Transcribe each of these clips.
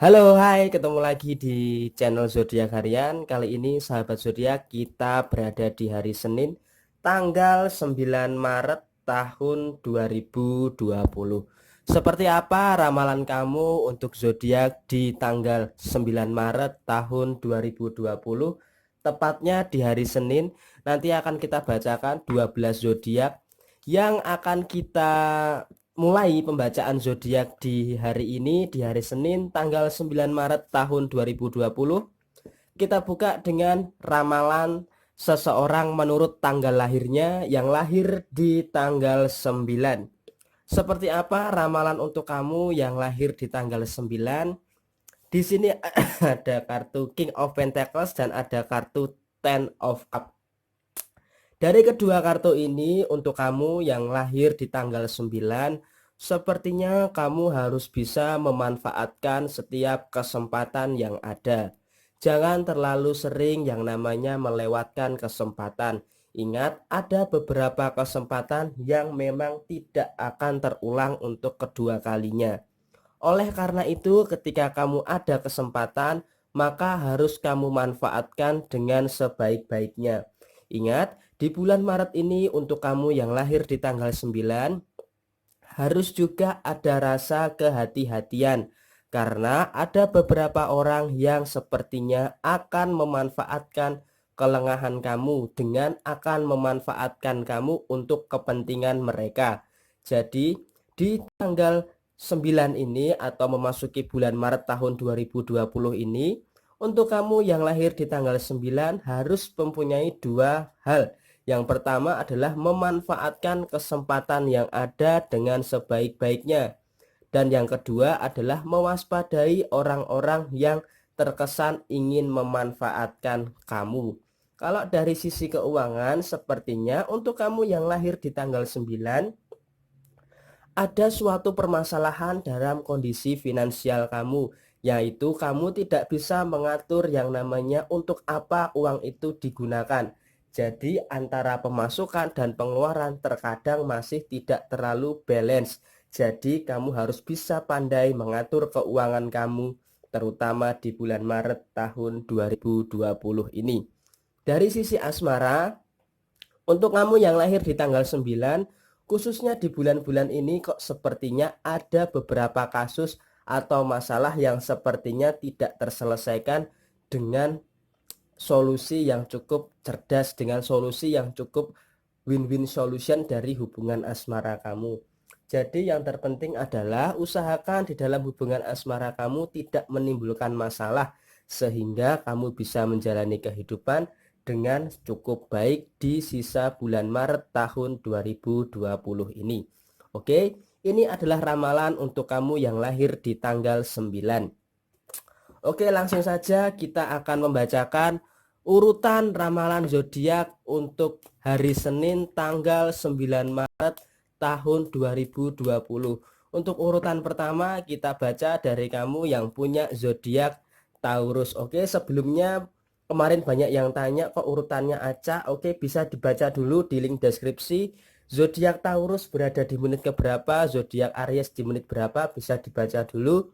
Halo, hai, ketemu lagi di channel Zodiak Harian. Kali ini sahabat zodiak kita berada di hari Senin tanggal 9 Maret tahun 2020. Seperti apa ramalan kamu untuk zodiak di tanggal 9 Maret tahun 2020? Tepatnya di hari Senin. Nanti akan kita bacakan 12 zodiak yang akan kita mulai pembacaan zodiak di hari ini, di hari Senin tanggal 9 Maret tahun 2020. Kita buka dengan ramalan seseorang menurut tanggal lahirnya yang lahir di tanggal 9. Seperti apa ramalan untuk kamu yang lahir di tanggal 9? Di sini ada kartu King of Pentacles dan ada kartu Ten of Cup. Dari kedua kartu ini untuk kamu yang lahir di tanggal 9, sepertinya kamu harus bisa memanfaatkan setiap kesempatan yang ada. Jangan terlalu sering yang namanya melewatkan kesempatan. Ingat, ada beberapa kesempatan yang memang tidak akan terulang untuk kedua kalinya. Oleh karena itu, ketika kamu ada kesempatan, maka harus kamu manfaatkan dengan sebaik-baiknya. Ingat, di bulan Maret ini untuk kamu yang lahir di tanggal 9, harus juga ada rasa kehati-hatian. Karena ada beberapa orang yang sepertinya akan memanfaatkan kelengahan kamu dengan akan memanfaatkan kamu untuk kepentingan mereka. Jadi, di tanggal 9 ini atau memasuki bulan Maret tahun 2020 ini, untuk kamu yang lahir di tanggal 9 harus mempunyai dua hal. Yang pertama adalah memanfaatkan kesempatan yang ada dengan sebaik-baiknya. Dan yang kedua adalah mewaspadai orang-orang yang terkesan ingin memanfaatkan kamu. Kalau dari sisi keuangan, sepertinya untuk kamu yang lahir di tanggal 9, ada suatu permasalahan dalam kondisi finansial kamu, yaitu kamu tidak bisa mengatur yang namanya untuk apa uang itu digunakan. Jadi antara pemasukan dan pengeluaran terkadang masih tidak terlalu balance. Jadi kamu harus bisa pandai mengatur keuangan kamu, terutama di bulan Maret tahun 2020 ini. Dari sisi asmara, untuk kamu yang lahir di tanggal 9, khususnya di bulan-bulan ini kok sepertinya ada beberapa kasus atau masalah yang sepertinya tidak terselesaikan dengan solusi yang cukup cerdas, dengan solusi yang cukup win-win solution dari hubungan asmara kamu. Jadi yang terpenting adalah usahakan di dalam hubungan asmara kamu tidak menimbulkan masalah sehingga kamu bisa menjalani kehidupan dengan cukup baik di sisa bulan Maret tahun 2020 ini. Oke, ini adalah ramalan untuk kamu yang lahir di tanggal 9. Oke, langsung saja kita akan membacakan urutan ramalan zodiak untuk hari Senin tanggal 9 Maret tahun 2020. Untuk urutan pertama kita baca dari kamu yang punya zodiak Taurus. Oke, sebelumnya kemarin banyak yang tanya kok urutannya acak. Oke, bisa dibaca dulu di link deskripsi. Zodiak Taurus berada di menit keberapa, zodiak Aries di menit berapa, bisa dibaca dulu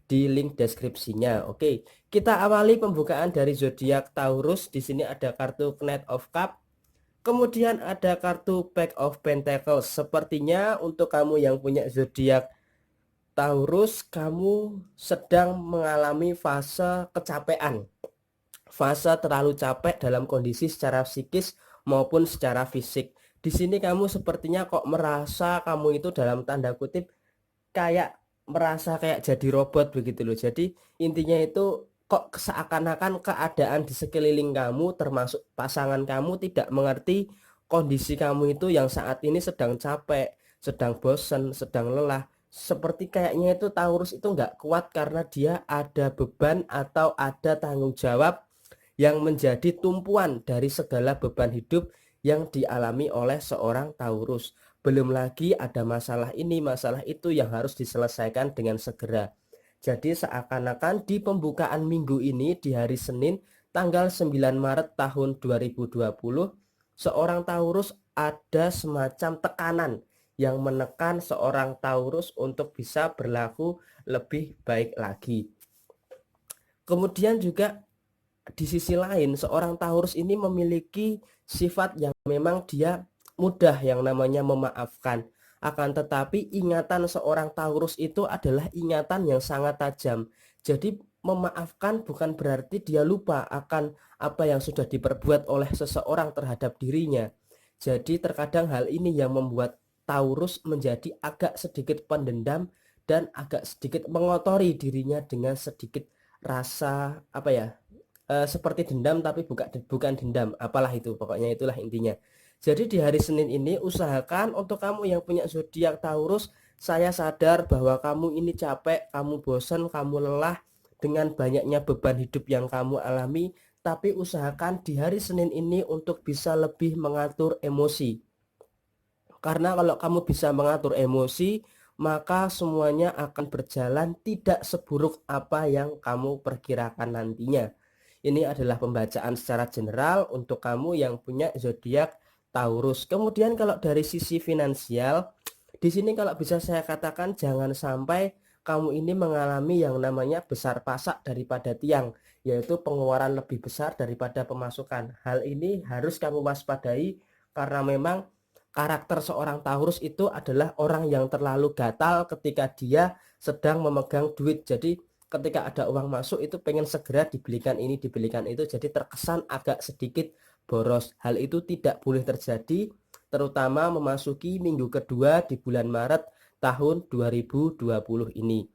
di link deskripsinya. Oke, kita awali pembukaan dari zodiak Taurus. Di sini ada kartu Knight of Cup, kemudian ada kartu Pack of Pentacles. Sepertinya untuk kamu yang punya zodiak Taurus, kamu sedang mengalami fase kecapean, fase terlalu capek dalam kondisi secara psikis maupun secara fisik. Di sini kamu sepertinya kok merasa kamu itu dalam tanda kutip kayak merasa kayak jadi robot begitu loh. Jadi intinya itu kok seakan-akan keadaan di sekeliling kamu termasuk pasangan kamu tidak mengerti kondisi kamu itu yang saat ini sedang capek, sedang bosan, sedang lelah. Seperti kayaknya itu Taurus itu nggak kuat karena dia ada beban atau ada tanggung jawab yang menjadi tumpuan dari segala beban hidup yang dialami oleh seorang Taurus. Belum lagi ada masalah ini, masalah itu yang harus diselesaikan dengan segera. Jadi seakan-akan di pembukaan minggu ini di hari Senin tanggal 9 Maret tahun 2020, seorang Taurus ada semacam tekanan yang menekan seorang Taurus untuk bisa berlaku lebih baik lagi. Kemudian juga di sisi lain seorang Taurus ini memiliki sifat yang memang dia mudah yang namanya memaafkan. Akan tetapi ingatan seorang Taurus itu adalah ingatan yang sangat tajam. Jadi memaafkan bukan berarti dia lupa akan apa yang sudah diperbuat oleh seseorang terhadap dirinya. Jadi terkadang hal ini yang membuat Taurus menjadi agak sedikit pendendam dan agak sedikit mengotori dirinya dengan sedikit rasa apa ya, seperti dendam tapi bukan dendam, apalah itu, pokoknya itulah intinya. Jadi di hari Senin ini usahakan untuk kamu yang punya zodiak Taurus, saya sadar bahwa kamu ini capek, kamu bosan, kamu lelah dengan banyaknya beban hidup yang kamu alami, tapi usahakan di hari Senin ini untuk bisa lebih mengatur emosi. Karena kalau kamu bisa mengatur emosi, maka semuanya akan berjalan tidak seburuk apa yang kamu perkirakan nantinya. Ini adalah pembacaan secara general untuk kamu yang punya zodiak Taurus. Kemudian kalau dari sisi finansial, di sini kalau bisa saya katakan jangan sampai kamu ini mengalami yang namanya besar pasak daripada tiang, yaitu pengeluaran lebih besar daripada pemasukan. Hal ini harus kamu waspadai karena memang karakter seorang Taurus itu adalah orang yang terlalu gatal ketika dia sedang memegang duit. Jadi ketika ada uang masuk itu pengen segera dibelikan ini, dibelikan itu, jadi terkesan agak sedikit boros. Hal itu tidak boleh terjadi, terutama memasuki minggu kedua di bulan Maret tahun 2020 ini.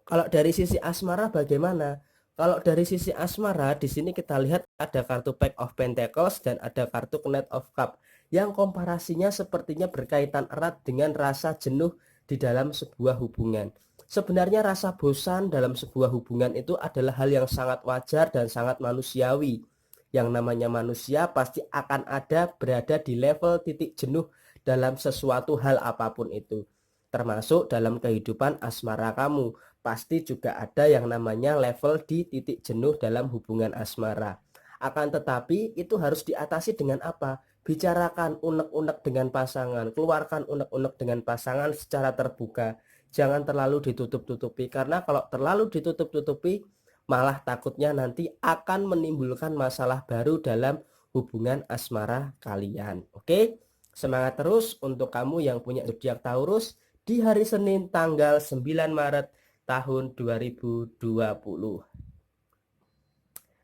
Kalau dari sisi asmara bagaimana? Kalau dari sisi asmara di sini kita lihat ada kartu Pack of Pentacles dan ada kartu Knight of Cup yang komparasinya sepertinya berkaitan erat dengan rasa jenuh di dalam sebuah hubungan. Sebenarnya rasa bosan dalam sebuah hubungan itu adalah hal yang sangat wajar dan sangat manusiawi. Yang namanya manusia pasti akan ada berada di level titik jenuh dalam sesuatu hal apapun itu. Termasuk dalam kehidupan asmara kamu. Pasti juga ada yang namanya level di titik jenuh dalam hubungan asmara. Akan tetapi itu harus diatasi dengan apa? Bicarakan unek-unek dengan pasangan, keluarkan unek-unek dengan pasangan secara terbuka. Jangan terlalu ditutup-tutupi, karena kalau terlalu ditutup-tutupi malah takutnya nanti akan menimbulkan masalah baru dalam hubungan asmara kalian. Oke? Semangat terus untuk kamu yang punya zodiak Taurus di hari Senin tanggal 9 Maret tahun 2020.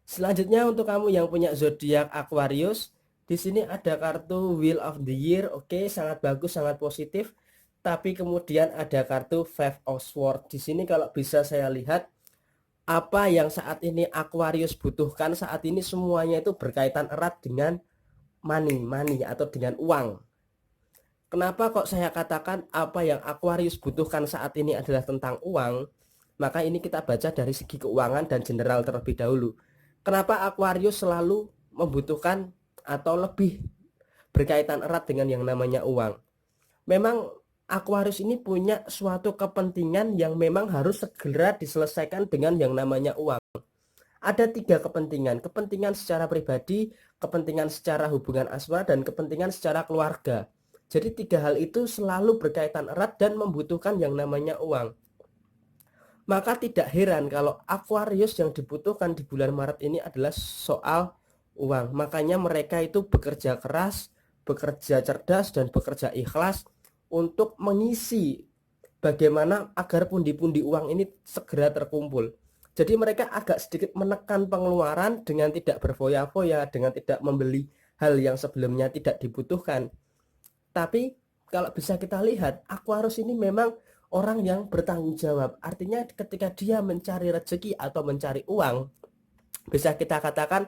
Selanjutnya untuk kamu yang punya zodiak Aquarius, di sini ada kartu Wheel of the Year. Oke, sangat bagus, sangat positif. Tapi kemudian ada kartu Five of Swords. Di sini kalau bisa saya lihat apa yang saat ini Aquarius butuhkan saat ini semuanya itu berkaitan erat dengan money atau dengan uang. Kenapa kok saya katakan apa yang Aquarius butuhkan saat ini adalah tentang uang? Maka ini kita baca dari segi keuangan dan general terlebih dahulu. Kenapa Aquarius selalu membutuhkan atau lebih berkaitan erat dengan yang namanya uang? Memang Aquarius ini punya suatu kepentingan yang memang harus segera diselesaikan dengan yang namanya uang. Ada 3 kepentingan, kepentingan secara pribadi, kepentingan secara hubungan asmara, dan kepentingan secara keluarga. Jadi 3 hal itu selalu berkaitan erat dan membutuhkan yang namanya uang. Maka tidak heran kalau Aquarius yang dibutuhkan di bulan Maret ini adalah soal uang. Makanya mereka itu bekerja keras, bekerja cerdas, dan bekerja ikhlas untuk mengisi bagaimana agar pundi-pundi uang ini segera terkumpul. Jadi mereka agak sedikit menekan pengeluaran dengan tidak berfoya-foya, dengan tidak membeli hal yang sebelumnya tidak dibutuhkan. Tapi kalau bisa kita lihat, Aquarius ini memang orang yang bertanggung jawab. Artinya ketika dia mencari rezeki atau mencari uang, bisa kita katakan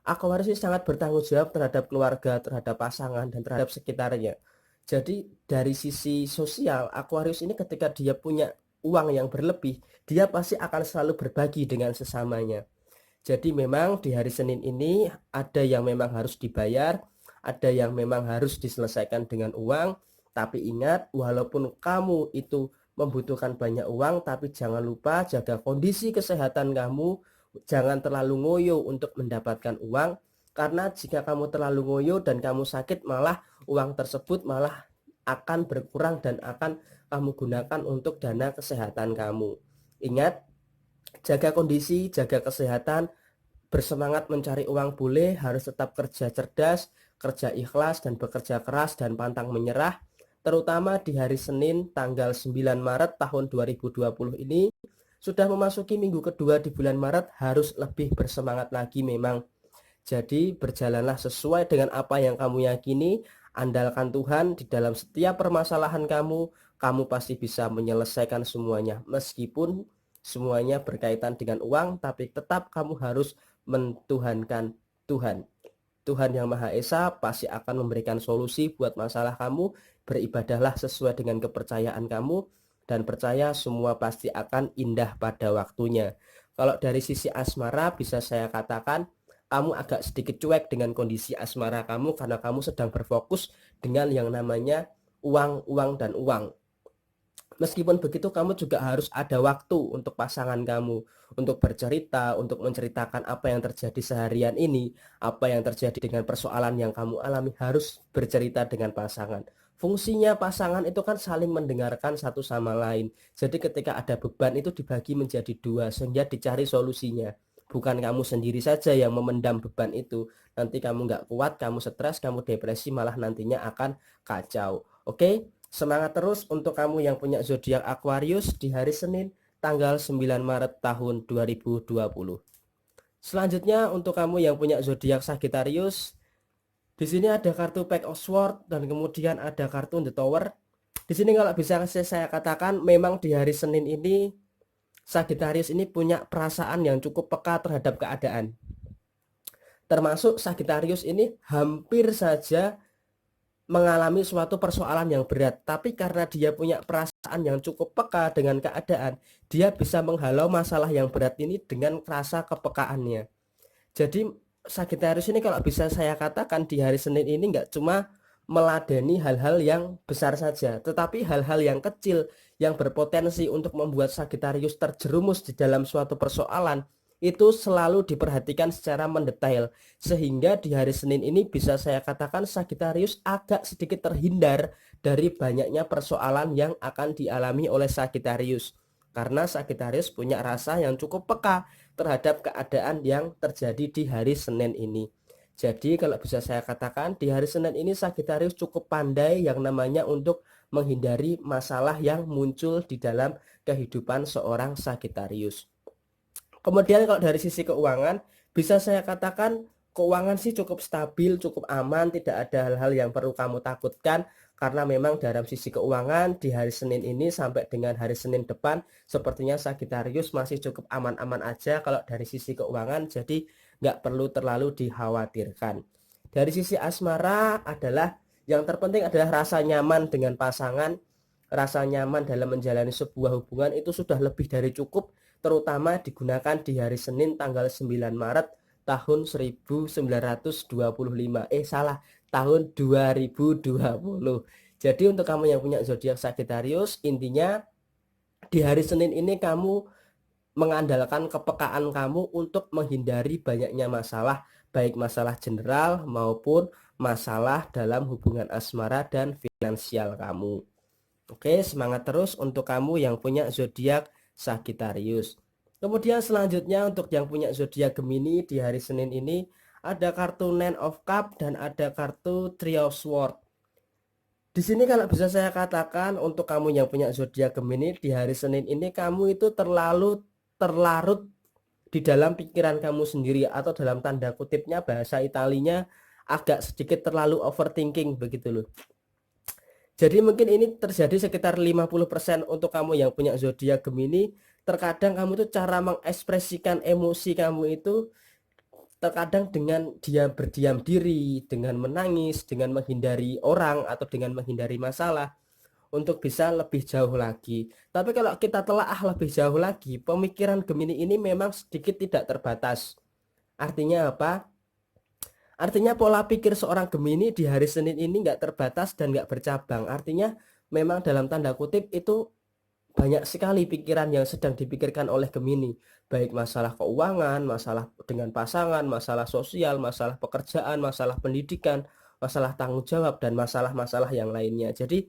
Aquarius ini sangat bertanggung jawab terhadap keluarga, terhadap pasangan, dan terhadap sekitarnya. Jadi dari sisi sosial, Aquarius ini ketika dia punya uang yang berlebih, dia pasti akan selalu berbagi dengan sesamanya. Jadi memang di hari Senin ini ada yang memang harus dibayar, ada yang memang harus diselesaikan dengan uang. Tapi ingat, walaupun kamu itu membutuhkan banyak uang, tapi jangan lupa jaga kondisi kesehatan kamu. Jangan terlalu ngoyo untuk mendapatkan uang, karena jika kamu terlalu ngoyo dan kamu sakit, malah uang tersebut malah akan berkurang dan akan kamu gunakan untuk dana kesehatan kamu. Ingat, Jaga kondisi, jaga kesehatan, bersemangat mencari uang boleh, harus tetap kerja cerdas, kerja ikhlas dan bekerja keras dan pantang menyerah. Terutama di hari Senin tanggal 9 Maret tahun 2020 ini, sudah memasuki minggu kedua di bulan Maret, harus lebih bersemangat lagi memang. Jadi berjalanlah sesuai dengan apa yang kamu yakini, andalkan Tuhan di dalam setiap permasalahan kamu, kamu pasti bisa menyelesaikan semuanya. Meskipun semuanya berkaitan dengan uang, tapi tetap kamu harus mentuhankan Tuhan. Tuhan Yang Maha Esa pasti akan memberikan solusi buat masalah kamu. Beribadahlah sesuai dengan kepercayaan kamu, dan percaya semua pasti akan indah pada waktunya. Kalau dari sisi asmara bisa saya katakan kamu agak sedikit cuek dengan kondisi asmara kamu karena kamu sedang berfokus dengan yang namanya uang, uang, dan uang. Meskipun begitu, kamu juga harus ada waktu untuk pasangan kamu, untuk bercerita, untuk menceritakan apa yang terjadi seharian ini, apa yang terjadi dengan persoalan yang kamu alami, harus bercerita dengan pasangan. Fungsinya pasangan itu kan saling mendengarkan satu sama lain. Jadi ketika ada beban itu dibagi menjadi dua sehingga dicari solusinya. Bukan kamu sendiri saja yang memendam beban itu. Nanti kamu nggak kuat, kamu stres, kamu depresi, malah nantinya akan kacau. Oke? Semangat terus untuk kamu yang punya zodiak Aquarius di hari Senin tanggal 9 Maret tahun 2020. Selanjutnya untuk kamu yang punya zodiak Sagittarius, di sini ada kartu Pack of Swords dan kemudian ada kartu The Tower. Di sini kalau bisa saya katakan memang di hari Senin ini Sagittarius ini punya perasaan yang cukup peka terhadap keadaan. Termasuk Sagittarius ini hampir saja mengalami suatu persoalan yang berat, tapi karena dia punya perasaan yang cukup peka dengan keadaan, dia bisa menghalau masalah yang berat ini dengan rasa kepekaannya. Jadi Sagittarius ini kalau bisa saya katakan di hari Senin ini nggak cuma meladeni hal-hal yang besar saja, tetapi hal-hal yang kecil yang berpotensi untuk membuat Sagittarius terjerumus di dalam suatu persoalan itu selalu diperhatikan secara mendetail, sehingga di hari Senin ini bisa saya katakan Sagittarius agak sedikit terhindar dari banyaknya persoalan yang akan dialami oleh Sagittarius, karena Sagittarius punya rasa yang cukup peka terhadap keadaan yang terjadi di hari Senin ini. Jadi kalau bisa saya katakan di hari Senin ini Sagittarius cukup pandai yang namanya untuk menghindari masalah yang muncul di dalam kehidupan seorang Sagittarius. Kemudian kalau dari sisi keuangan, bisa saya katakan keuangan sih cukup stabil, cukup aman, tidak ada hal-hal yang perlu kamu takutkan. Karena memang dalam sisi keuangan di hari Senin ini sampai dengan hari Senin depan, sepertinya Sagittarius masih cukup aman-aman aja kalau dari sisi keuangan, jadi nggak perlu terlalu dikhawatirkan. Dari sisi asmara adalah yang terpenting adalah rasa nyaman dengan pasangan. Rasa nyaman dalam menjalani sebuah hubungan itu sudah lebih dari cukup, terutama digunakan di hari Senin tanggal 9 Maret tahun 1925. Tahun 2020. Jadi untuk kamu yang punya zodiak Sagittarius, intinya di hari Senin ini kamu mengandalkan kepekaan kamu untuk menghindari banyaknya masalah, baik masalah general maupun masalah dalam hubungan asmara dan finansial kamu. Oke, semangat terus untuk kamu yang punya zodiak Sagittarius. Kemudian selanjutnya untuk yang punya zodiak Gemini di hari Senin ini ada kartu Nine of Cups dan ada kartu Three of Swords. Di sini kalau bisa saya katakan untuk kamu yang punya zodiak Gemini di hari Senin ini kamu itu terlalu terlarut di dalam pikiran kamu sendiri, atau dalam tanda kutipnya bahasa Italinya agak sedikit terlalu overthinking begitu loh. Jadi mungkin ini terjadi sekitar 50% untuk kamu yang punya zodiak Gemini. Terkadang kamu tuh cara mengekspresikan emosi kamu itu terkadang dengan berdiam diri, dengan menangis, dengan menghindari orang atau dengan menghindari masalah untuk bisa lebih jauh lagi. Tapi kalau kita telaah lebih jauh lagi, pemikiran Gemini ini memang sedikit tidak terbatas. Artinya apa? Artinya pola pikir seorang Gemini di hari Senin ini nggak terbatas dan nggak bercabang. Artinya memang dalam tanda kutip itu banyak sekali pikiran yang sedang dipikirkan oleh Gemini. Baik masalah keuangan, masalah dengan pasangan, masalah sosial, masalah pekerjaan, masalah pendidikan, masalah tanggung jawab, dan masalah-masalah yang lainnya. Jadi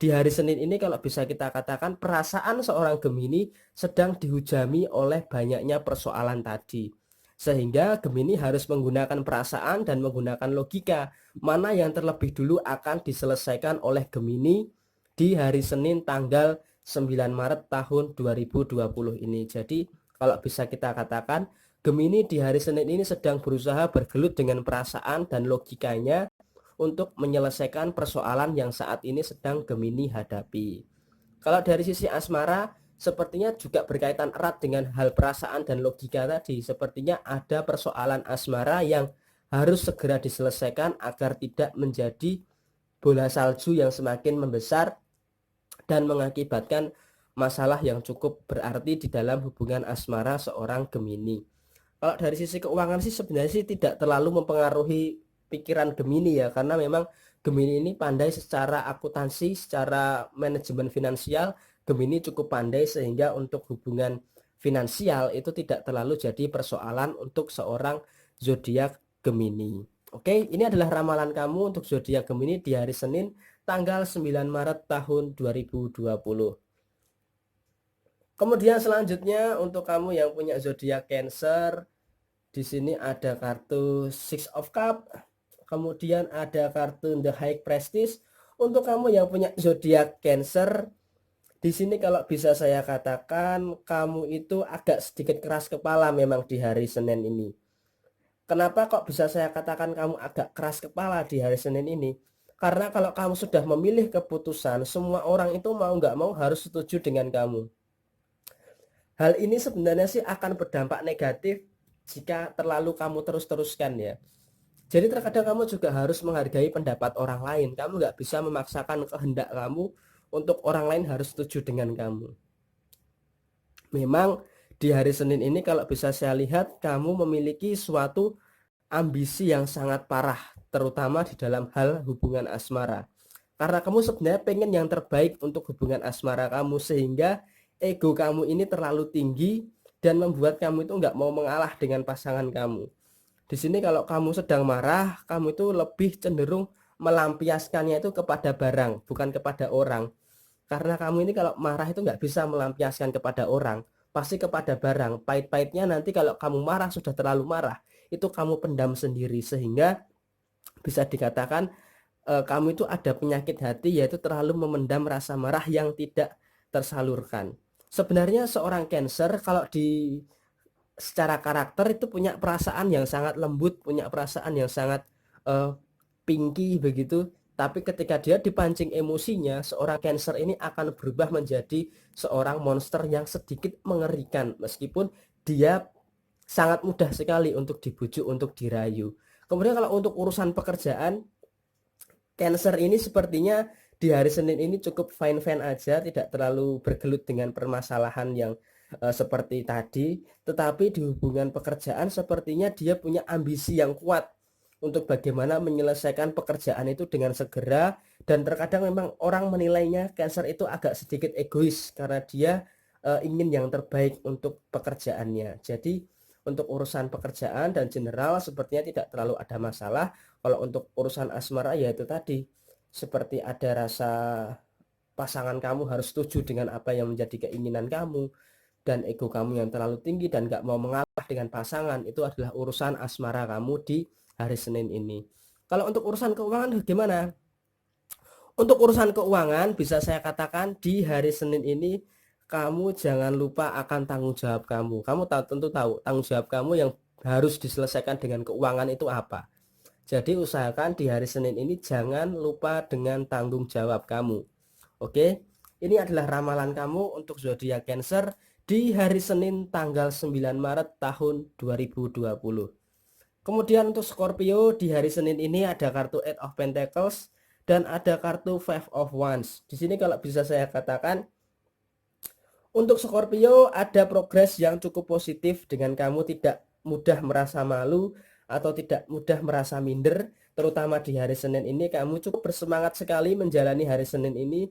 di hari Senin ini kalau bisa kita katakan perasaan seorang Gemini sedang dihujami oleh banyaknya persoalan tadi. Sehingga Gemini harus menggunakan perasaan dan menggunakan logika mana yang terlebih dulu akan diselesaikan oleh Gemini di hari Senin tanggal 9 Maret tahun 2020 ini. Jadi kalau bisa kita katakan Gemini di hari Senin ini sedang berusaha bergelut dengan perasaan dan logikanya untuk menyelesaikan persoalan yang saat ini sedang Gemini hadapi. Kalau dari sisi asmara, sepertinya juga berkaitan erat dengan hal perasaan dan logika tadi. Sepertinya ada persoalan asmara yang harus segera diselesaikan agar tidak menjadi bola salju yang semakin membesar dan mengakibatkan masalah yang cukup berarti di dalam hubungan asmara seorang Gemini. Kalau dari sisi keuangan sih sebenarnya sih tidak terlalu mempengaruhi pikiran Gemini ya, karena memang Gemini ini pandai secara akuntansi, secara manajemen finansial. Gemini cukup pandai sehingga untuk hubungan finansial itu tidak terlalu jadi persoalan untuk seorang zodiak Gemini. Oke, ini adalah ramalan kamu untuk zodiak Gemini di hari Senin tanggal 9 Maret tahun 2020. Kemudian selanjutnya untuk kamu yang punya zodiak Cancer, di sini ada kartu Six of Cup, kemudian ada kartu The High Prestige. Untuk kamu yang punya zodiak Cancer, di sini kalau bisa saya katakan kamu itu agak sedikit keras kepala memang di hari Senin ini. Kenapa kok bisa saya katakan kamu agak keras kepala di hari Senin ini? Karena kalau kamu sudah memilih keputusan, semua orang itu mau nggak mau harus setuju dengan kamu. Hal ini sebenarnya sih akan berdampak negatif jika terlalu kamu terus-teruskan ya. Jadi terkadang kamu juga harus menghargai pendapat orang lain. Kamu nggak bisa memaksakan kehendak kamu untuk orang lain harus setuju dengan kamu. Memang di hari Senin ini kalau bisa saya lihat kamu memiliki suatu ambisi yang sangat parah, terutama di dalam hal hubungan asmara. Karena kamu sebenarnya pengen yang terbaik untuk hubungan asmara kamu, sehingga ego kamu ini terlalu tinggi dan membuat kamu itu nggak mau mengalah dengan pasangan kamu. Di sini kalau kamu sedang marah, kamu itu lebih cenderung melampiaskannya itu kepada barang, bukan kepada orang. Karena kamu ini kalau marah itu nggak bisa melampiaskan kepada orang, pasti kepada barang. Pahit-pahitnya nanti kalau kamu marah, sudah terlalu marah, itu kamu pendam sendiri, sehingga bisa dikatakan kamu itu ada penyakit hati, yaitu terlalu memendam rasa marah yang tidak tersalurkan. Sebenarnya seorang Cancer kalau di secara karakter itu punya perasaan yang sangat lembut, punya perasaan yang sangat pinky begitu. Tapi ketika dia dipancing emosinya, seorang Cancer ini akan berubah menjadi seorang monster yang sedikit mengerikan, meskipun dia sangat mudah sekali untuk dibujuk, untuk dirayu. Kemudian kalau untuk urusan pekerjaan, Cancer ini sepertinya di hari Senin ini cukup fine-fine aja, tidak terlalu bergelut dengan permasalahan yang seperti tadi. Tetapi di hubungan pekerjaan sepertinya dia punya ambisi yang kuat untuk bagaimana menyelesaikan pekerjaan itu dengan segera. Dan terkadang memang orang menilainya Cancer itu agak sedikit egois karena dia ingin yang terbaik untuk pekerjaannya. Jadi untuk urusan pekerjaan dan general sepertinya tidak terlalu ada masalah. Kalau untuk urusan asmara ya itu tadi, seperti ada rasa pasangan kamu harus setuju dengan apa yang menjadi keinginan kamu, dan ego kamu yang terlalu tinggi dan gak mau mengalah dengan pasangan, itu adalah urusan asmara kamu di hari Senin ini. Kalau untuk urusan keuangan gimana? Untuk urusan keuangan bisa saya katakan di hari Senin ini kamu jangan lupa akan tanggung jawab kamu. Kamu tentu tahu tanggung jawab kamu yang harus diselesaikan dengan keuangan itu apa. Jadi usahakan di hari Senin ini jangan lupa dengan tanggung jawab kamu. Oke, ini adalah ramalan kamu untuk zodiak Cancer di hari Senin tanggal 9 Maret tahun 2020. Kemudian untuk Scorpio di hari Senin ini ada kartu Eight of Pentacles dan ada kartu Five of Wands. Di sini kalau bisa saya katakan untuk Scorpio ada progres yang cukup positif dengan kamu tidak mudah merasa malu atau tidak mudah merasa minder. Terutama di hari Senin ini kamu cukup bersemangat sekali menjalani hari Senin ini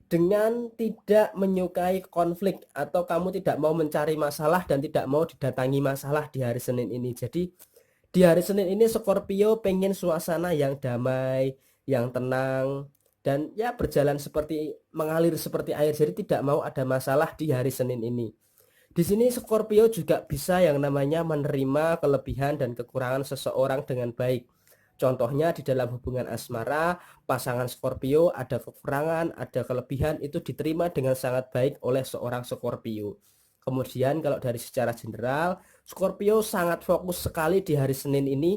dengan tidak menyukai konflik, atau kamu tidak mau mencari masalah dan tidak mau didatangi masalah di hari Senin ini. Jadi di hari Senin ini Scorpio pengen suasana yang damai, yang tenang. dan ya berjalan seperti mengalir seperti air. Jadi tidak mau ada masalah di hari Senin ini. Di sini Scorpio juga bisa yang namanya menerima kelebihan dan kekurangan seseorang dengan baik. Contohnya di dalam hubungan asmara, pasangan Scorpio ada kekurangan, ada kelebihan, itu diterima dengan sangat baik oleh seorang Scorpio. Kemudian kalau dari secara general, Scorpio sangat fokus sekali di hari Senin ini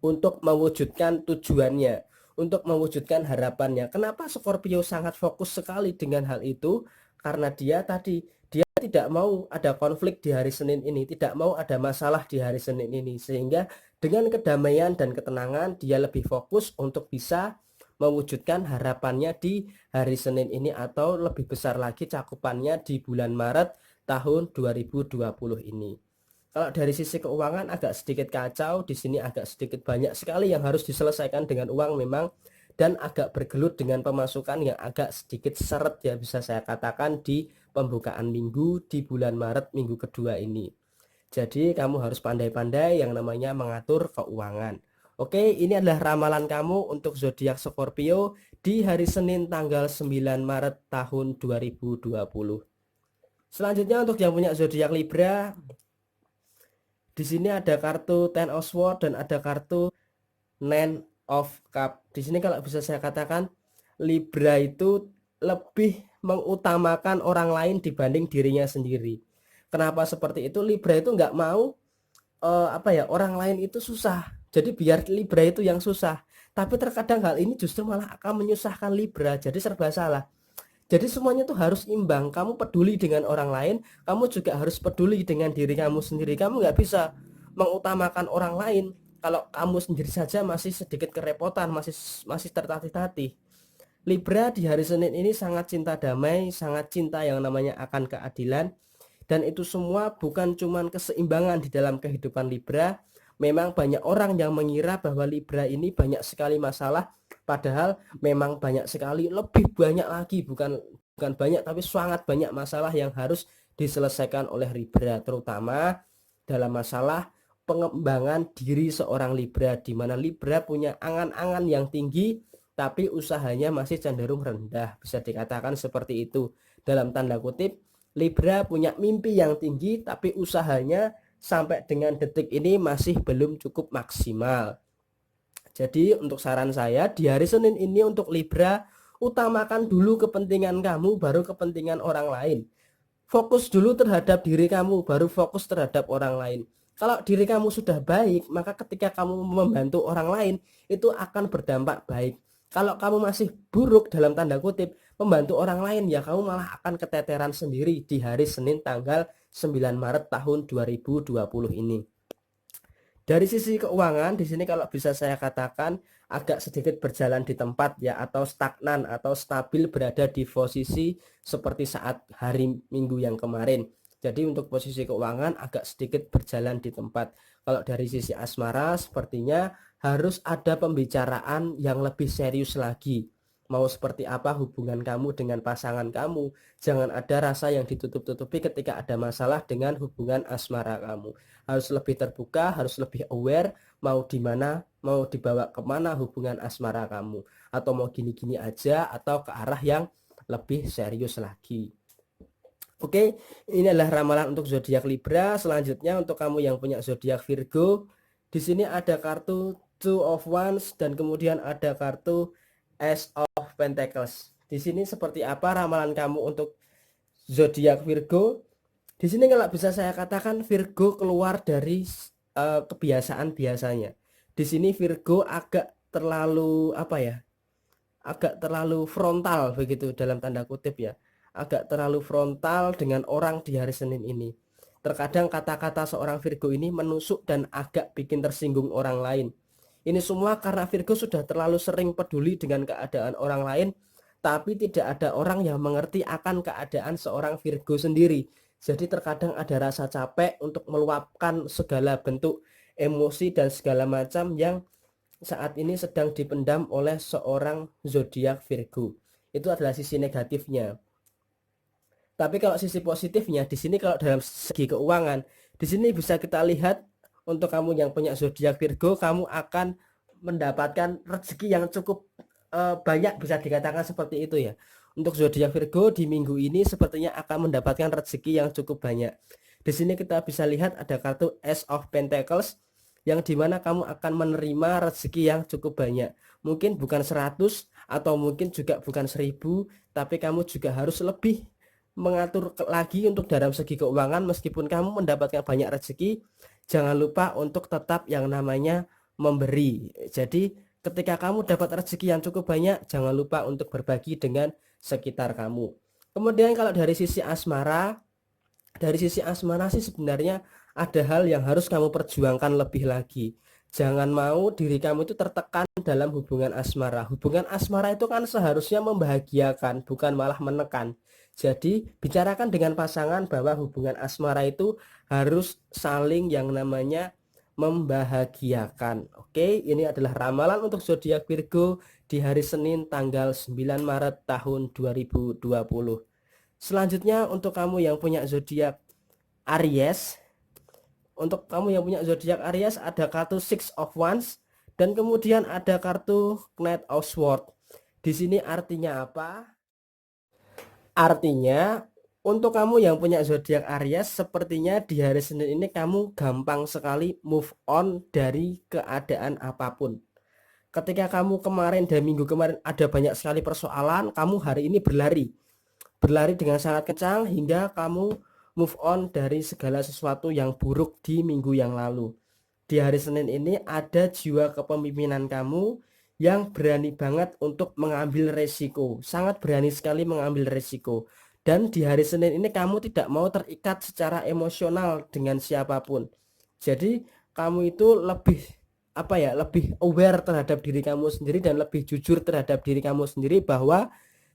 untuk mewujudkan tujuannya, untuk mewujudkan harapannya. Kenapa Scorpio sangat fokus sekali dengan hal itu? Karena dia tidak mau ada konflik di hari Senin ini, tidak mau ada masalah di hari Senin ini, sehingga dengan kedamaian dan ketenangan dia lebih fokus untuk bisa mewujudkan harapannya di hari Senin ini, atau lebih besar lagi cakupannya di bulan Maret tahun 2020 ini. Kalau dari sisi keuangan agak sedikit kacau, di sini agak sedikit banyak sekali yang harus diselesaikan dengan uang memang, dan agak bergelut dengan pemasukan yang agak sedikit seret ya, bisa saya katakan di pembukaan minggu di bulan Maret minggu kedua ini. Jadi kamu harus pandai-pandai yang namanya mengatur keuangan. Oke, ini adalah ramalan kamu untuk zodiak Scorpio di hari Senin tanggal 9 Maret tahun 2020. Selanjutnya untuk yang punya zodiak Libra, di sini ada kartu Ten of Swords dan ada kartu Nine of Cup. Di sini kalau bisa saya katakan Libra itu lebih mengutamakan orang lain dibanding dirinya sendiri. Kenapa seperti itu? Libra itu nggak mau orang lain itu susah. Jadi biar Libra itu yang susah. Tapi terkadang hal ini justru malah akan menyusahkan Libra. Jadi serba salah. Jadi semuanya tuh harus imbang. Kamu peduli dengan orang lain, kamu juga harus peduli dengan diri kamu sendiri. Kamu nggak bisa mengutamakan orang lain kalau kamu sendiri saja masih sedikit kerepotan, masih tertatih-tatih. Libra di hari Senin ini sangat cinta damai, sangat cinta yang namanya akan keadilan, dan itu semua bukan cuman keseimbangan di dalam kehidupan Libra. Memang banyak orang yang mengira bahwa Libra ini banyak sekali masalah, padahal memang banyak sekali, lebih banyak lagi, bukan banyak tapi sangat banyak masalah yang harus diselesaikan oleh Libra, terutama dalam masalah pengembangan diri seorang Libra, di mana Libra punya angan-angan yang tinggi tapi usahanya masih cenderung rendah, bisa dikatakan seperti itu. Dalam tanda kutip, Libra punya mimpi yang tinggi tapi usahanya sampai dengan detik ini masih belum cukup maksimal. Jadi untuk saran saya di hari Senin ini untuk Libra, utamakan dulu kepentingan kamu baru kepentingan orang lain. Fokus dulu terhadap diri kamu baru fokus terhadap orang lain. Kalau diri kamu sudah baik, maka ketika kamu membantu orang lain itu akan berdampak baik. Kalau kamu masih buruk dalam tanda kutip membantu orang lain, ya kamu malah akan keteteran sendiri di hari Senin tanggal 9 Maret tahun 2020 ini. Dari sisi keuangan di sini kalau bisa saya katakan agak sedikit berjalan di tempat ya, atau stagnan atau stabil berada di posisi seperti saat hari Minggu yang kemarin. Jadi untuk posisi keuangan agak sedikit berjalan di tempat. Kalau dari sisi asmara sepertinya harus ada pembicaraan yang lebih serius lagi. Mau seperti apa hubungan kamu dengan pasangan kamu. Jangan ada rasa yang ditutup-tutupi ketika ada masalah dengan hubungan asmara kamu. Harus lebih terbuka, harus lebih aware mau di mana, mau dibawa kemana hubungan asmara kamu. Atau mau gini-gini aja atau ke arah yang lebih serius lagi. Oke, ini adalah ramalan untuk zodiak Libra. Selanjutnya untuk kamu yang punya zodiak Virgo, di sini ada kartu Two of Wands dan kemudian ada kartu Ace of Pentacles. Di sini seperti apa ramalan kamu untuk zodiak Virgo? Di sini kalau bisa saya katakan Virgo keluar dari kebiasaan biasanya. Di sini Virgo agak terlalu agak terlalu frontal begitu dalam tanda kutip ya. Agak terlalu frontal dengan orang di hari Senin ini. Terkadang kata-kata seorang Virgo ini menusuk dan agak bikin tersinggung orang lain. Ini semua karena Virgo sudah terlalu sering peduli dengan keadaan orang lain, tapi tidak ada orang yang mengerti akan keadaan seorang Virgo sendiri. Jadi terkadang ada rasa capek untuk meluapkan segala bentuk emosi dan segala macam yang saat ini sedang dipendam oleh seorang zodiak Virgo. Itu adalah sisi negatifnya. Tapi kalau sisi positifnya di sini kalau dalam segi keuangan, di sini bisa kita lihat untuk kamu yang punya zodiak Virgo, kamu akan mendapatkan rezeki yang cukup banyak bisa dikatakan seperti itu ya. Untuk zodiak Virgo di minggu ini sepertinya akan mendapatkan rezeki yang cukup banyak. Di sini kita bisa lihat ada kartu Ace of Pentacles yang dimana kamu akan menerima rezeki yang cukup banyak. Mungkin bukan 100 atau mungkin juga bukan 1000, tapi kamu juga harus lebih mengatur lagi untuk dalam segi keuangan. Meskipun kamu mendapatkan banyak rezeki, jangan lupa untuk tetap yang namanya memberi. Jadi ketika kamu dapat rezeki yang cukup banyak, jangan lupa untuk berbagi dengan sekitar kamu. Kemudian kalau dari sisi asmara sih sebenarnya ada hal yang harus kamu perjuangkan lebih lagi. Jangan mau diri kamu itu tertekan dalam hubungan asmara. Hubungan asmara itu kan seharusnya membahagiakan, bukan malah menekan. Jadi bicarakan dengan pasangan bahwa hubungan asmara itu harus saling yang namanya membahagiakan. Oke, ini adalah ramalan untuk zodiak Virgo di hari Senin tanggal 9 Maret tahun 2020. Selanjutnya untuk kamu yang punya zodiak Aries, ada kartu Six of Wands dan kemudian ada kartu Knight of Swords. Di sini artinya apa? Artinya untuk kamu yang punya zodiak Aries, sepertinya di hari Senin ini kamu gampang sekali move on dari keadaan apapun. Ketika kamu kemarin dan minggu kemarin ada banyak sekali persoalan, kamu hari ini berlari dengan sangat kencang hingga kamu move on dari segala sesuatu yang buruk di minggu yang lalu. Di hari Senin ini ada jiwa kepemimpinan kamu yang berani banget untuk mengambil resiko, sangat berani sekali mengambil resiko. Dan di hari Senin ini kamu tidak mau terikat secara emosional dengan siapapun. Jadi kamu itu lebih lebih aware terhadap diri kamu sendiri dan lebih jujur terhadap diri kamu sendiri bahwa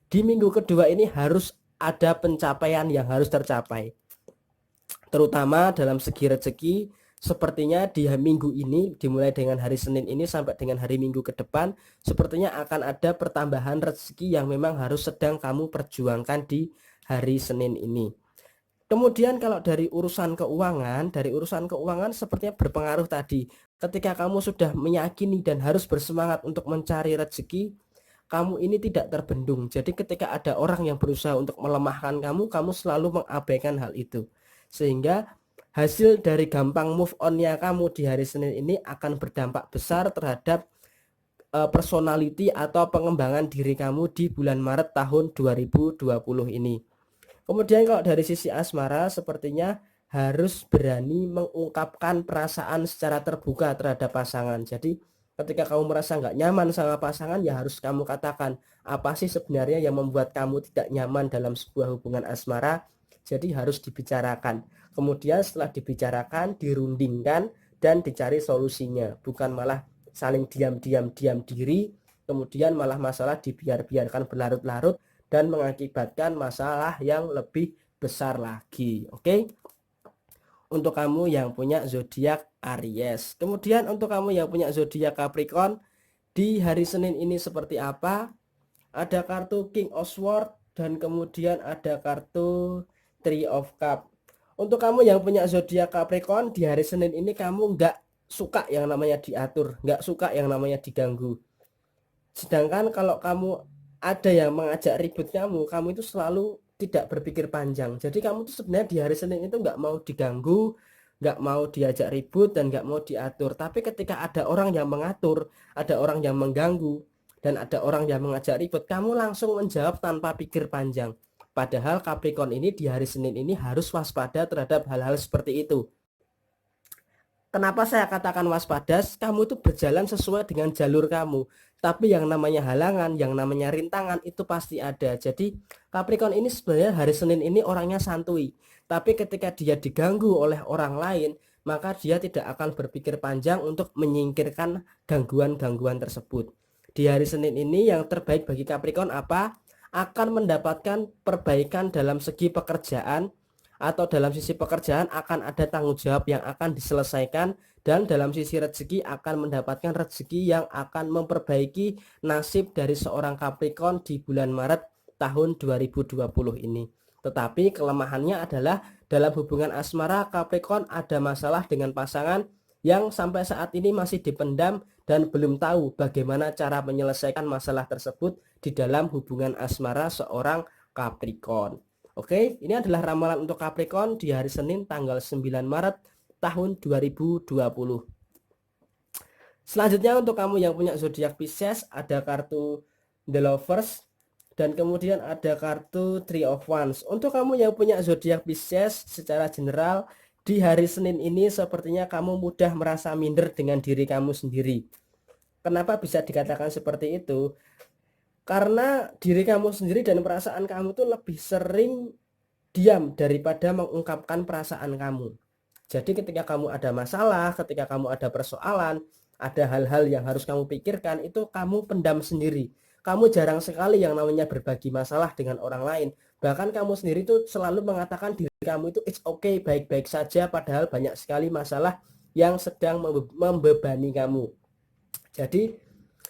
di minggu kedua ini harus ada pencapaian yang harus tercapai. Terutama dalam segi rezeki, sepertinya di minggu ini dimulai dengan hari Senin ini sampai dengan hari Minggu ke depan, sepertinya akan ada pertambahan rezeki yang memang harus sedang kamu perjuangkan di hari Senin ini. Kemudian kalau dari urusan keuangan sepertinya berpengaruh tadi. Ketika kamu sudah meyakini dan harus bersemangat untuk mencari rezeki, kamu ini tidak terbendung. Jadi ketika ada orang yang berusaha untuk melemahkan kamu, kamu selalu mengabaikan hal itu. Sehingga hasil dari gampang move on-nya kamu di hari Senin ini akan berdampak besar terhadap personality atau pengembangan diri kamu di bulan Maret tahun 2020 ini. Kemudian kalau dari sisi asmara, sepertinya harus berani mengungkapkan perasaan secara terbuka terhadap pasangan. Jadi ketika kamu merasa nggak nyaman sama pasangan, ya harus kamu katakan apa sih sebenarnya yang membuat kamu tidak nyaman dalam sebuah hubungan asmara. Jadi harus dibicarakan. Kemudian setelah dibicarakan, dirundingkan dan dicari solusinya, bukan malah saling diam diri, kemudian malah masalah dibiarkan berlarut-larut dan mengakibatkan masalah yang lebih besar lagi. Oke, untuk kamu yang punya zodiak Aries. Kemudian untuk kamu yang punya zodiak Capricorn, di hari Senin ini seperti apa? Ada kartu King of Swords dan kemudian ada kartu Three of Cup. Untuk kamu yang punya zodiak Capricorn, di hari Senin ini kamu nggak suka yang namanya diatur, nggak suka yang namanya diganggu. Sedangkan kalau kamu ada yang mengajak ribut kamu itu selalu tidak berpikir panjang. Jadi kamu tuh sebenarnya di hari Senin itu nggak mau diganggu, nggak mau diajak ribut dan nggak mau diatur. Tapi ketika ada orang yang mengatur, ada orang yang mengganggu, dan ada orang yang mengajak ribut, kamu langsung menjawab tanpa pikir panjang. Padahal Capricorn ini di hari Senin ini harus waspada terhadap hal-hal seperti itu. Kenapa saya katakan waspada? Kamu itu berjalan sesuai dengan jalur kamu. Tapi yang namanya halangan, yang namanya rintangan itu pasti ada. Jadi Capricorn ini sebenarnya hari Senin ini orangnya santuy. Tapi ketika dia diganggu oleh orang lain, maka dia tidak akan berpikir panjang untuk menyingkirkan gangguan-gangguan tersebut. Di hari Senin ini yang terbaik bagi Capricorn apa? Akan mendapatkan perbaikan dalam segi pekerjaan, atau dalam sisi pekerjaan akan ada tanggung jawab yang akan diselesaikan, dan dalam sisi rezeki akan mendapatkan rezeki yang akan memperbaiki nasib dari seorang Capricorn di bulan Maret tahun 2020 ini. Tetapi kelemahannya adalah dalam hubungan asmara Capricorn ada masalah dengan pasangan yang sampai saat ini masih dipendam dan belum tahu bagaimana cara menyelesaikan masalah tersebut di dalam hubungan asmara seorang Capricorn. Oke, ini adalah ramalan untuk Capricorn di hari Senin tanggal 9 Maret tahun 2020. Selanjutnya untuk kamu yang punya zodiak Pisces, ada kartu The Lovers dan kemudian ada kartu Three of Wands. Untuk kamu yang punya zodiak Pisces, secara general di hari Senin ini sepertinya kamu mudah merasa minder dengan diri kamu sendiri. Kenapa bisa dikatakan seperti itu? Karena diri kamu sendiri dan perasaan kamu tuh lebih sering diam daripada mengungkapkan perasaan kamu. Jadi ketika kamu ada masalah, ketika kamu ada persoalan, ada hal-hal yang harus kamu pikirkan, itu kamu pendam sendiri. Kamu jarang sekali yang namanya berbagi masalah dengan orang lain. Bahkan kamu sendiri tuh selalu mengatakan diri kamu itu it's okay, baik-baik saja, padahal banyak sekali masalah yang sedang membebani kamu. Jadi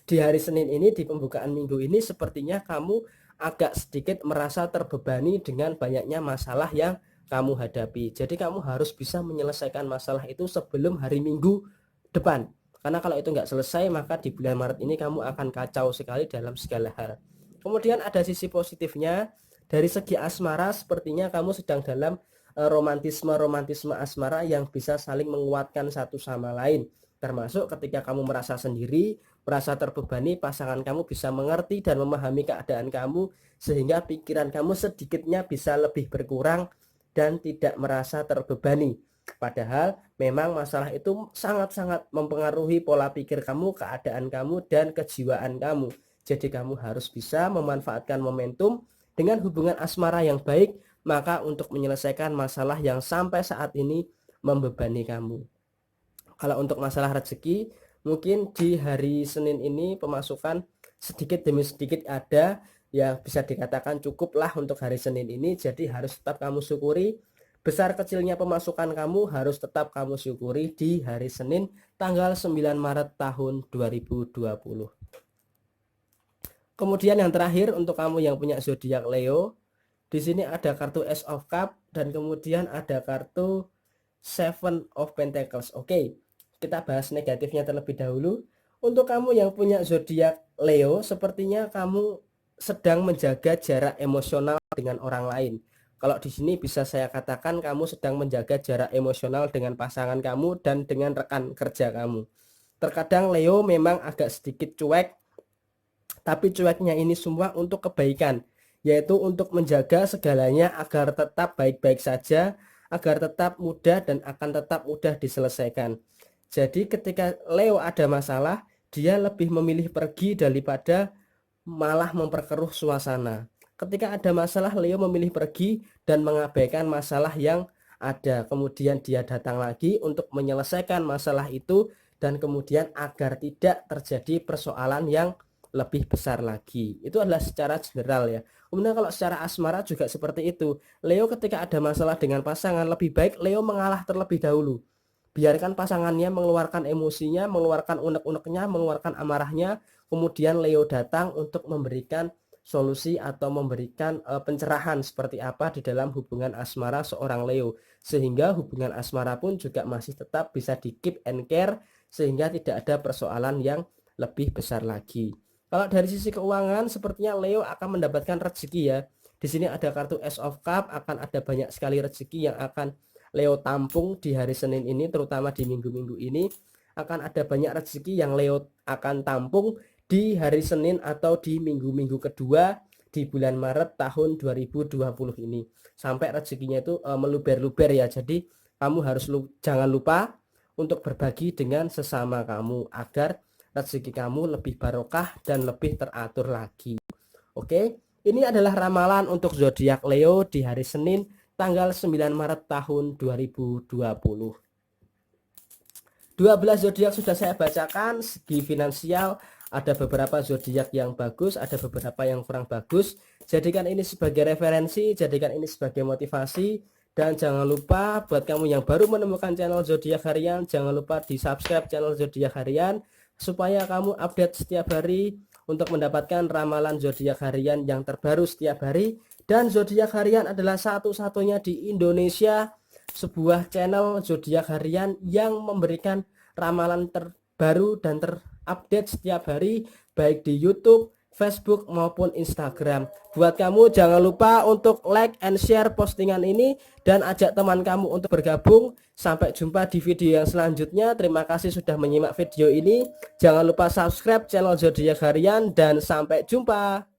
di hari Senin ini, di pembukaan minggu ini, sepertinya kamu agak sedikit merasa terbebani dengan banyaknya masalah yang kamu hadapi. Jadi kamu harus bisa menyelesaikan masalah itu sebelum hari Minggu depan. Karena kalau itu nggak selesai, maka di bulan Maret ini kamu akan kacau sekali dalam segala hal. Kemudian ada sisi positifnya, dari segi asmara sepertinya kamu sedang dalam romantisme asmara yang bisa saling menguatkan satu sama lain. Termasuk ketika kamu merasa sendiri, merasa terbebani, pasangan kamu bisa mengerti dan memahami keadaan kamu, sehingga pikiran kamu sedikitnya bisa lebih berkurang dan tidak merasa terbebani. Padahal memang masalah itu sangat-sangat mempengaruhi pola pikir kamu, keadaan kamu, dan kejiwaan kamu. Jadi kamu harus bisa memanfaatkan momentum dengan hubungan asmara yang baik, maka untuk menyelesaikan masalah yang sampai saat ini membebani kamu. Kalau untuk masalah rezeki, mungkin di hari Senin ini pemasukan sedikit demi sedikit ada, ya bisa dikatakan cukuplah untuk hari Senin ini. Jadi harus tetap kamu syukuri. Besar kecilnya pemasukan kamu harus tetap kamu syukuri di hari Senin tanggal 9 Maret tahun 2020. Kemudian yang terakhir untuk kamu yang punya zodiak Leo, di sini ada kartu Ace of Cup dan kemudian ada kartu Seven of Pentacles. Oke, kita bahas negatifnya terlebih dahulu. Untuk kamu yang punya zodiak Leo, sepertinya kamu sedang menjaga jarak emosional dengan orang lain. Kalau di sini bisa saya katakan kamu sedang menjaga jarak emosional dengan pasangan kamu dan dengan rekan kerja kamu. Terkadang Leo memang agak sedikit cuek, tapi cueknya ini semua untuk kebaikan, yaitu untuk menjaga segalanya agar tetap baik-baik saja, agar tetap mudah dan akan tetap mudah diselesaikan. Jadi ketika Leo ada masalah, dia lebih memilih pergi daripada malah memperkeruh suasana. Ketika ada masalah, Leo memilih pergi dan mengabaikan masalah yang ada. Kemudian dia datang lagi untuk menyelesaikan masalah itu dan kemudian agar tidak terjadi persoalan yang lebih besar lagi. Itu adalah secara general ya. Kemudian kalau secara asmara juga seperti itu. Leo ketika ada masalah dengan pasangan, lebih baik Leo mengalah terlebih dahulu. Biarkan pasangannya mengeluarkan emosinya, mengeluarkan unek-uneknya, mengeluarkan amarahnya. Kemudian Leo datang untuk memberikan solusi atau memberikan pencerahan seperti apa di dalam hubungan asmara seorang Leo. Sehingga hubungan asmara pun juga masih tetap bisa di keep and care, sehingga tidak ada persoalan yang lebih besar lagi. Kalau dari sisi keuangan, sepertinya Leo akan mendapatkan rezeki ya. Di sini ada kartu Ace of Cup, akan ada banyak sekali rezeki yang akan Leo tampung di hari Senin ini, terutama di minggu-minggu ini. Akan ada banyak rezeki yang Leo akan tampung di hari Senin atau di minggu-minggu kedua di bulan Maret tahun 2020 ini. Sampai rezekinya itu meluber-luber ya. Jadi kamu harus jangan lupa untuk berbagi dengan sesama kamu agar rezeki kamu lebih barokah dan lebih teratur lagi. Oke, ini adalah ramalan untuk zodiak Leo di hari Senin tanggal 9 Maret tahun 2020. 12 zodiak sudah saya bacakan. Segi finansial ada beberapa zodiak yang bagus, ada beberapa yang kurang bagus. Jadikan ini sebagai referensi, jadikan ini sebagai motivasi. Dan jangan lupa buat kamu yang baru menemukan channel zodiak harian, jangan lupa di subscribe channel zodiak harian supaya kamu update setiap hari untuk mendapatkan ramalan zodiak harian yang terbaru setiap hari. Dan zodiak harian adalah satu-satunya di Indonesia sebuah channel zodiak harian yang memberikan ramalan terbaru dan update setiap hari baik di YouTube, Facebook maupun Instagram. Buat kamu jangan lupa untuk like and share postingan ini dan ajak teman kamu untuk bergabung. Sampai jumpa di video yang selanjutnya. Terima kasih sudah menyimak video ini. Jangan lupa subscribe channel Zodiak Harian dan sampai jumpa.